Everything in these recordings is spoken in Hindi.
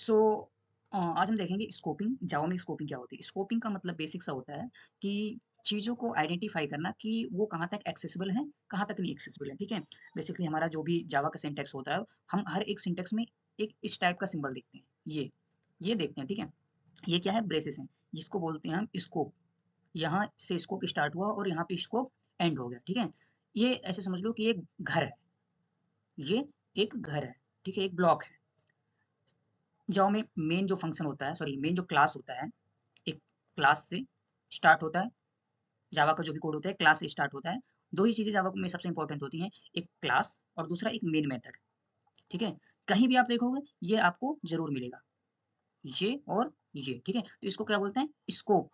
सो आज हम देखेंगे स्कोपिंग। जावा में स्कोपिंग क्या होती है? स्कोपिंग का मतलब बेसिक सा होता है कि चीज़ों को आइडेंटिफ़ाई करना कि वो कहाँ तक एक्सेसिबल हैं, कहाँ तक नहीं एक्सेसिबल हैं, ठीक है? बेसिकली हमारा जो भी जावा का सिंटैक्स होता है, हम हर एक सिंटैक्स में एक इस टाइप का सिंबल देखते हैं, ये देखते हैं, ठीक है? ये क्या है? ब्रेसेस हैं, जिसको बोलते हैं हम स्कोप। यहाँ से स्कोप स्टार्ट हुआ और यहाँ पे स्कोप एंड हो गया, ठीक है? ये ऐसे समझ लो कि एक घर है, ये एक घर है, ठीक है? एक ब्लॉक है। जावा में मेन जो फंक्शन होता है, सॉरी मेन जो क्लास होता है, एक क्लास से स्टार्ट होता है। जावा का जो भी कोड होता है क्लास से स्टार्ट होता है। 2 ही चीज़ें जावा में सबसे इम्पोर्टेंट होती हैं, एक क्लास और दूसरा एक मेन मेथड, ठीक है? कहीं भी आप देखोगे ये आपको ज़रूर मिलेगा, ये और ये, ठीक है? तो इसको क्या बोलते हैं? स्कोप।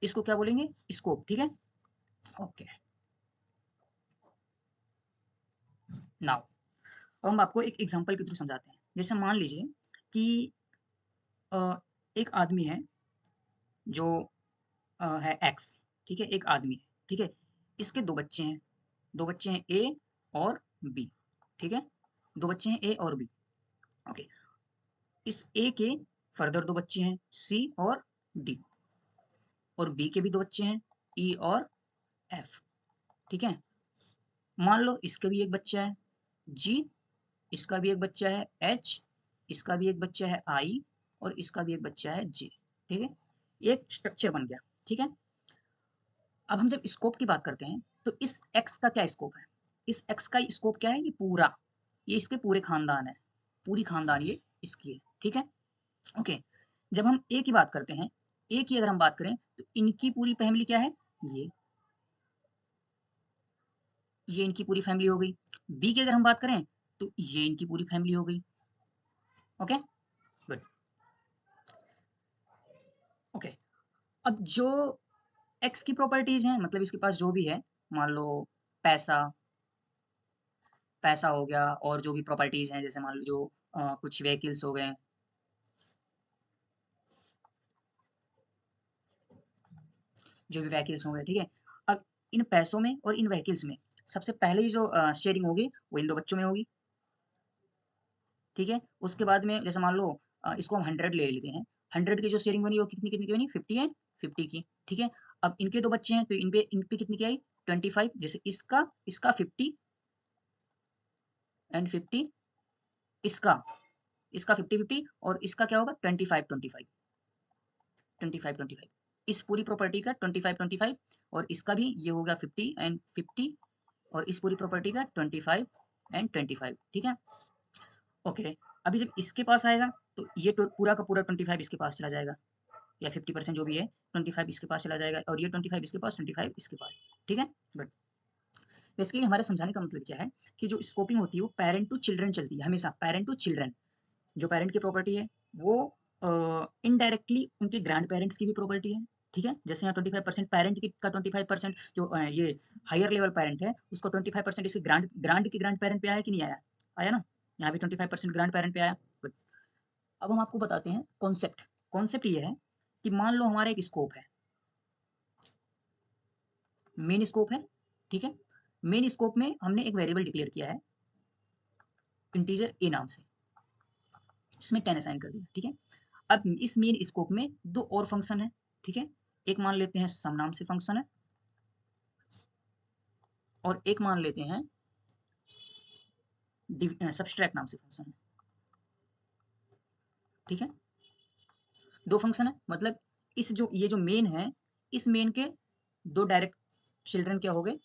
इसको क्या बोलेंगे? स्कोप, ठीक है? ओके, नाउ अब हम आपको एक एग्ज़ाम्पल के थ्रू समझाते हैं। जैसे मान लीजिए कि अ, एक आदमी है जो है एक्स, ठीक है? एक आदमी है, ठीक है? इसके 2 बच्चे हैं, 2 बच्चे हैं ए और बी, ठीक है? 2 बच्चे हैं ए और बी, ओके। इस ए के फर्दर 2 बच्चे हैं सी और डी और बी के भी 2 बच्चे हैं ई और एफ, ठीक है? मान लो इसका भी एक बच्चा है जी, इसका भी एक बच्चा है एच, इसका भी एक बच्चा है आई और इसका भी एक बच्चा है जे, ठीक है? एक स्ट्रक्चर बन गया, ठीक है? अब हम जब स्कोप की बात करते हैं तो इस एक्स का क्या स्कोप है? इस एक्स का स्कोप क्या है? ये पूरा, ये इसके पूरे खानदान है, पूरी खानदान ये इसकी है, ठीक है? ओके। जब हम ए की बात करते हैं, ए की अगर हम बात करें तो इनकी पूरी फैमिली क्या है? ये ये इनकी पूरी फैमिली हो गई। बी की अगर हम बात करें तो ये इनकी पूरी फैमिली हो गई। Okay, good. ओके, अब जो एक्स की प्रॉपर्टीज हैं, मतलब इसके पास जो भी है, मान लो पैसा, पैसा हो गया और जो भी प्रॉपर्टीज हैं, जैसे मान लो जो कुछ व्हीकल्स हो गए, जो भी व्हीकल्स होंगे, ठीक है? अब इन पैसों में और इन व्हीकल्स में सबसे पहले ही जो शेयरिंग होगी वो इन 2 बच्चों में होगी, ठीक है? उसके बाद में जैसे मान लो इसको हम 100 ले लेते हैं, 100 की जो शेयरिंग बनी वो कितनी-कितनी की बनी? 50 एंड 50 की, ठीक है? अब इनके 2 बच्चे हैं तो इन पे कितनी की आई? 25, जैसे इसका 50 एंड 50, इसका इसका 50-50 और इसका क्या होगा? 25-25, 25-25, इस पूरी प्रॉपर्टी का 25-25 और इसका भी ये हो गया 50 एंड 50 और इस पूरी प्रॉपर्टी का 25 एंड 25, ठीक है? ओके, अभी जब इसके पास आएगा तो ये तो पूरा का पूरा 25 इसके पास चला जाएगा या 50% जो भी है, 25 इसके पास चला जाएगा और ये 25 इसके पास, 25 इसके पास, ठीक है? गुड। बेसिकली हमारे समझाने का मतलब क्या है कि जो स्कोपिंग होती है वो पैरेंट टू चिल्ड्रन चलती है हमेशा, पैरेंट टू चिल्ड्रन। जो पैरेंट की प्रॉपर्टी है वो इनडायरेक्टली उनके ग्रैंड पेरेंट्स की भी प्रॉपर्टी है, ठीक है? जैसे यहाँ 25% पैरेंट की का 25% जो ये हायर लेवल पैरेंट है उसका 25% इसके ग्रांड ग्रांड के ग्रैंड पेरेंट पे आया कि नहीं आया? आया ना? यहाँ भी 25% ग्रैंड पेरेंट पे आया। Good। अब हम आपको बताते हैं कॉन्सेप्ट। कॉन्सेप्ट ये है कि मान लो हमारा एक स्कोप है, मेन स्कोप है, ठीक है? मेन स्कोप में हमने एक वेरिएबल डिक्लेयर किया है इंटीजर ए नाम से, इसमें 10 असाइन कर दिया, ठीक है? अब इस मेन स्कोप में 2 और फंक्शन है, ठीक है? एक मान लेते हैं सम नाम से फंक्शन है और एक मान लेते हैं सब्सट्रैक्ट नाम से फंक्शन है, ठीक है? 2 फंक्शन है, मतलब इस जो ये जो मेन है, इस मेन के 2 डायरेक्ट चिल्ड्रन क्या हो गए?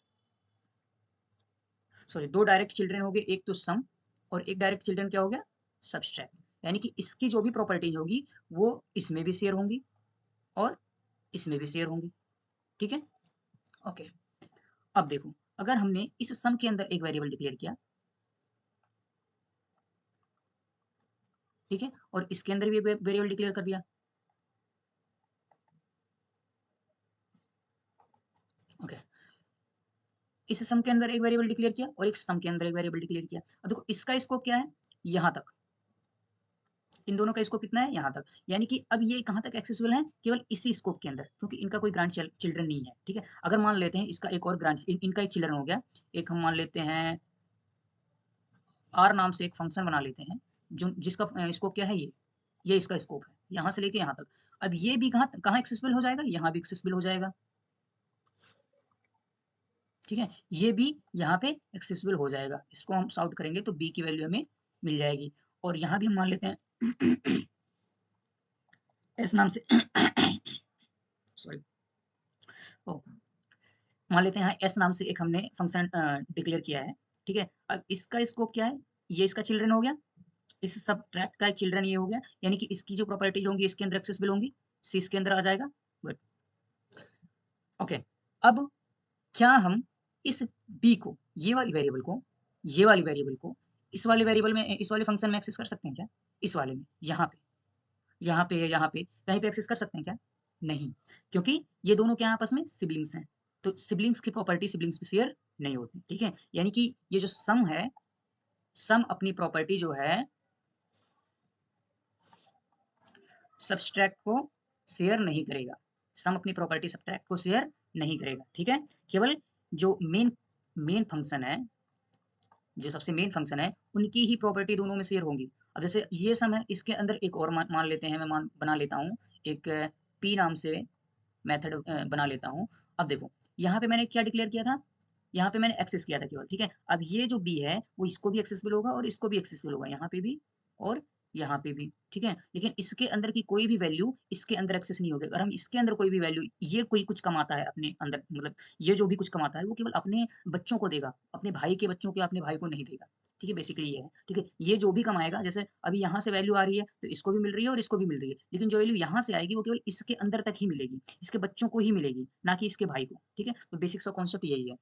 सॉरी 2 डायरेक्ट चिल्ड्रन हो गए, एक तो सम और एक डायरेक्ट चिल्ड्रन क्या हो गया? सब्सट्रैक्ट। यानी कि इसकी जो भी प्रॉपर्टीज होगी वो इसमें भी शेयर होंगी और इसमें भी शेयर होंगी, ठीक है? ओके। अब देखो, अगर हमने इस सम के अंदर एक वेरिएबल डिक्लेयर किया, ठीक है? और इसके अंदर भी एक वेरिएबल डिक्लेयर कर दिया, ओके। इस सम के अंदर एक वेरिएबल डिक्लेयर किया और एक सम के अंदर एक वेरिएबल डिक्लेयर किया। अब देखो इसका स्कोप क्या है? यहाँ तक। इन दोनों का स्कोप कितना है? यहाँ तक। यानी कि अब ये कहाँ तक एक्सेसिबल है? केवल इसी स्कोप के अंदर, क्योंकि इनका कोई ग्रांड चिल्ड्रन नहीं है, ठीक है? अगर मान लेते हैं इसका एक और ग्रांड इनका एक चिल्ड्रन हो गया, एक हम मान लेते हैं आर नाम से एक फंक्शन बना लेते हैं, जो जिसका स्कोप क्या है ये? ये इसका स्कोप है, यहाँ से लेके यहाँ तक। अब ये भी कहाँ कहाँ एक्सेसिबल हो जाएगा, यहाँ भी एक्सेसिबल हो जाएगा, ठीक है। ये भी यहाँ पे एक्सेसिबल हो जाएगा, इसको हम सॉल्व करेंगे तो बी की वैल्यू हमें मिल जाएगी। और यहाँ भी हम मान लेते हैं एस नाम से सॉरी ओ मान लेते हैं यहाँ एस नाम से एक हमने फंक्शन डिक्लेयर किया है, ठीक है। अब इसका स्कोप क्या है, ये इसका चिल्ड्रन हो गया, इस सब ट्रैक का चिल्ड्रन ये हो गया, यानी कि इसकी जो प्रॉपर्टीज होंगी इसके अंदर एक्सेसिबल होंगी, सी इसके अंदर आ जाएगा। Good, okay. अब क्या हम इस बी को, ये वाली वेरिएबल को, ये वाली वेरिएबल को इस वाले वेरिएबल में, इस वाले फंक्शन में एक्सेस कर सकते हैं क्या, इस वाले में, यहाँ पे, यहाँ पे, यहाँ पे कहीं पे एक्सेस कर सकते हैं क्या, नहीं, क्योंकि ये दोनों क्या आपस में सिबलिंग्स हैं, तो सिबलिंग्स की प्रॉपर्टी सिबलिंग्स पे शेयर नहीं होती, ठीक है। यानी कि ये जो सम है, सम अपनी प्रॉपर्टी जो है सब्सट्रैक्ट को शेयर नहीं करेगा, सम अपनी प्रॉपर्टी सब्सट्रैक्ट को शेयर नहीं करेगा, ठीक है। केवल जो मेन फंक्शन है, जो सबसे मेन फंक्शन है, उनकी ही प्रॉपर्टी दोनों में शेयर होंगी। अब जैसे ये सम है, इसके अंदर एक और मान लेते हैं, मैं बना लेता हूँ एक पी नाम से मेथड बना लेता हूँ। अब देखो यहाँ पे मैंने क्या डिक्लेयर किया था, यहाँ पे मैंने एक्सेस किया था केवल, ठीक है। अब ये जो बी है वो इसको भी एक्सेसिबल होगा और इसको भी एक्सेसिबल होगा, यहाँ पे भी और यहाँ पे भी, ठीक है। लेकिन इसके अंदर की कोई भी वैल्यू इसके अंदर एक्सेस नहीं होगी। अगर हम इसके अंदर कोई भी वैल्यू, ये कोई कुछ कमाता है अपने अंदर, मतलब ये जो भी कुछ कमाता है वो केवल अपने बच्चों को देगा, अपने भाई के बच्चों के अपने भाई को नहीं देगा, ठीक है। बेसिकली ये है, ठीक है। ये जो भी कमाएगा, जैसे अभी यहाँ से वैल्यू आ रही है तो इसको भी मिल रही है और इसको भी मिल रही है, लेकिन जो वैल्यू यहाँ से आएगी वो केवल इसके अंदर तक ही मिलेगी, इसके बच्चों को ही मिलेगी, ना कि इसके भाई को, ठीक है। तो बेसिक सा कॉन्सेप्ट यही है।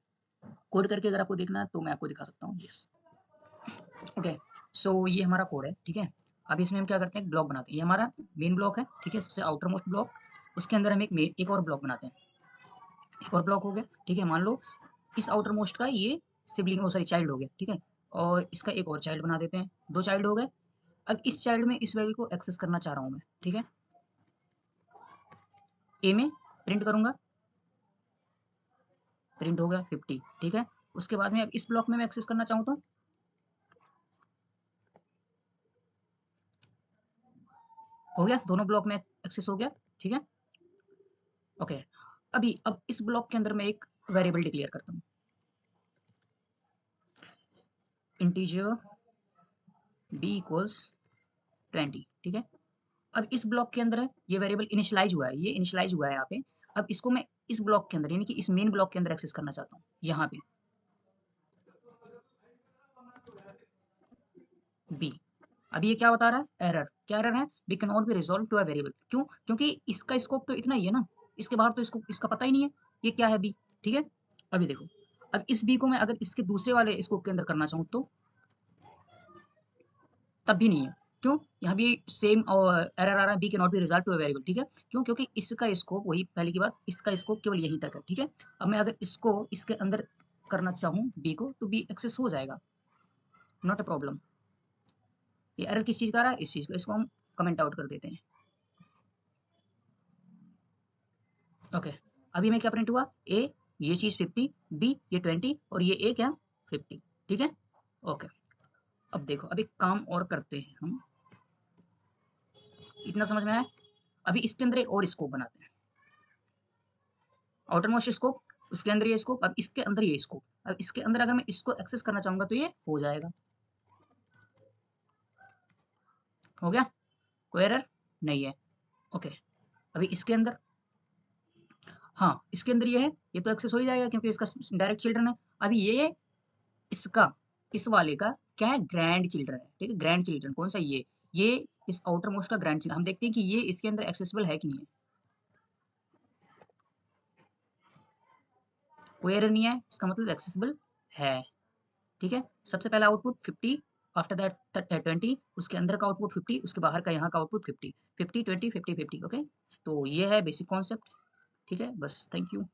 कोड करके अगर आपको देखना है तो मैं आपको दिखा सकता हूँ, यस, ओके। सो ये हमारा कोड है, ठीक है। अब इसमें हम क्या करते हैं, एक ब्लॉक बनाते हैं, ये हमारा मेन ब्लॉक है, ठीक है, सबसे आउटर मोस्ट ब्लॉक। उसके अंदर हम एक और ब्लॉक बनाते हैं, एक और ब्लॉक हो गया, ठीक है। मान लो इस आउटर मोस्ट का ये सिबलिंग, ओ सॉरी चाइल्ड हो गया, ठीक है। और इसका एक और चाइल्ड बना देते हैं, दो चाइल्ड हो गए। अब इस चाइल्ड में इस वैल्यू को एक्सेस करना चाह रहा हूँ मैं, ठीक है। ए में प्रिंट करूंगा, प्रिंट हो गया 50, ठीक है। उसके बाद में अब इस ब्लॉक में मैं एक्सेस करना चाहूँ तो हो गया, दोनों ब्लॉक में एक्सेस हो गया, ठीक है, ओके। अब इस ब्लॉक के अंदर मैं एक वेरिएबल डिक्लेयर करता हूँ, इंटीजर बी इक्वल्स 20, ठीक है। अब इस ब्लॉक के अंदर है, ये वेरिएबल इनिशियलाइज हुआ है, ये इनिशियलाइज हुआ है यहाँ पे। अब इसको मैं इस ब्लॉक के अंदर, यानी कि इस मेन ब्लॉक के अंदर एक्सेस करना चाहता हूँ, यहाँ पे बी। अब ये क्या बता रहा है, एरर, क्या एरर है, B can not be resolve to a variable, क्यों, क्योंकि इसका स्कोप तो इतना ही है ना, इसके बाहर तो इसको इसका पता ही नहीं है ये क्या है बी, ठीक है। अभी देखो, अब इस बी को मैं अगर इसके दूसरे वाले स्कोप के अंदर करना चाहूँ तो तब भी नहीं है, क्यों, यहाँ भी सेम एरर आ रहा है, बी के not be result to a variable, ठीक है। क्यों, क्योंकि इसका स्कोप, वही पहले की बात, इसका स्कोप केवल यहीं तक है, ठीक है। अब मैं अगर इसको इसके अंदर करना चाहूँ बी को तो बी एक्सेस हो जाएगा, नॉट अ प्रॉब्लम। ये एरर किस चीज़ का आ रहा है, इस चीज़ को, इसको हम कमेंट आउट कर देते हैं, ओके। अभी मैं क्या प्रिंट हुआ, ए ये चीज़ 50, बी ये 20 और ये ए क्या 50, ठीक है, ओके। अब देखो, अब एक काम और करते हैं हम, इतना समझ में आया। अभी इसके अंदर एक और स्कोप बनाते हैं, आउटर मोस्ट स्कोप, उसके अंदर ये स्कोप, अब इसके अंदर ये स्कोप। अब इसके अंदर अगर मैं इसको एक्सेस करना चाहूंगा तो ये हो जाएगा, हो गया, कोई एरर नहीं है, ओके। अभी इसके अंदर, हाँ इसके अंदर ये है, ये तो एक्सेस हो ही जाएगा क्योंकि इसका डायरेक्ट चिल्ड्रन है। अभी ये इसका, इस वाले का क्या है, ग्रैंड चिल्ड्रन है, ठीक है। ग्रैंड चिल्ड्रन कौन सा, ये इस आउटर मोस्ट का ग्रैंड चिल्ड्रन, हम देखते हैं कि ये इसके अंदर एक्सेसिबल है कि नहीं है, कोई एरर नहीं है, इसका मतलब एक्सेसिबल है, ठीक है। सबसे पहला आउटपुट 50, आफ्टर दैट 20, उसके अंदर का आउटपुट 50, उसके बाहर का यहाँ का आउटपुट 50, 50 20 50 50, ओके। तो ये है बेसिक कॉन्सेप्ट, ठीक है, बस थैंक यू।